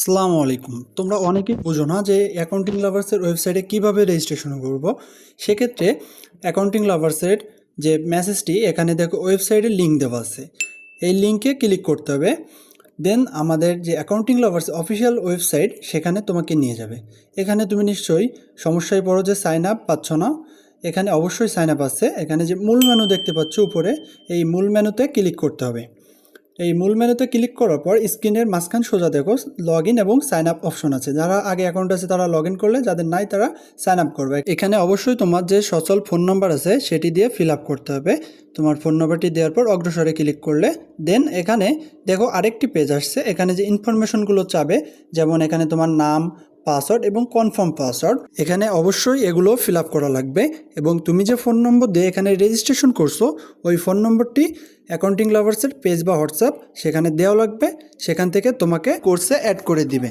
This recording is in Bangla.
আসসালামু আলাইকুম। তোমরা অনেকেই বোঝো না যে অ্যাকাউন্টিং লাভার্সের ওয়েবসাইটে কিভাবে রেজিস্ট্রেশন করব। সেক্ষেত্রে অ্যাকাউন্টিং লাভার্সের যে মেসেজটি এখানে দেখো ওয়েবসাইটের লিঙ্ক দেওয়া আছে। এই লিঙ্কে ক্লিক করতে হবে। দেন আমাদের যে অ্যাকাউন্টিং লাভার্স অফিসিয়াল ওয়েবসাইট সেখানে তোমাকে নিয়ে যাবে। এখানে তুমি নিশ্চয়ই সমস্যায় পড়ো যে সাইন আপ পাচ্ছ না। এখানে অবশ্যই সাইন আপ আছে। এখানে যে মূল মেনু দেখতে পাচ্ছ উপরে, এই মূল মেনুতে ক্লিক করতে হবে। এই মূল মেনুতে ক্লিক করার পর স্ক্রিনের মাঝখান সোজা দেখো লগ ইন এবং সাইন আপ অপশন আছে। যারা আগে অ্যাকাউন্ট আছে তারা লগ ইন করলে, যাদের নাই তারা সাইন আপ করবে। এখানে অবশ্যই তোমার যে সচল ফোন নাম্বার আছে সেটি দিয়ে ফিল আপ করতে হবে। তোমার ফোন নাম্বারটি দেওয়ার পর অগ্রসরে ক্লিক করলে দেন এখানে দেখো আরেকটি পেজ আসছে। এখানে যে ইনফরমেশনগুলো চাবে, যেমন এখানে তোমার নাম, পাসওয়ার্ড এবং কনফার্ম পাসওয়ার্ড, এখানে অবশ্যই এগুলো ফিল আপ করা লাগবে। এবং তুমি যে ফোন নম্বর দিয়ে এখানে রেজিস্ট্রেশন করছো ওই ফোন নম্বরটি অ্যাকাউন্টিং লাভার্সের পেজ বা হোয়াটসঅ্যাপ সেখানে দেওয়া লাগবে। সেখান থেকে তোমাকে কোর্সে অ্যাড করে দিবে।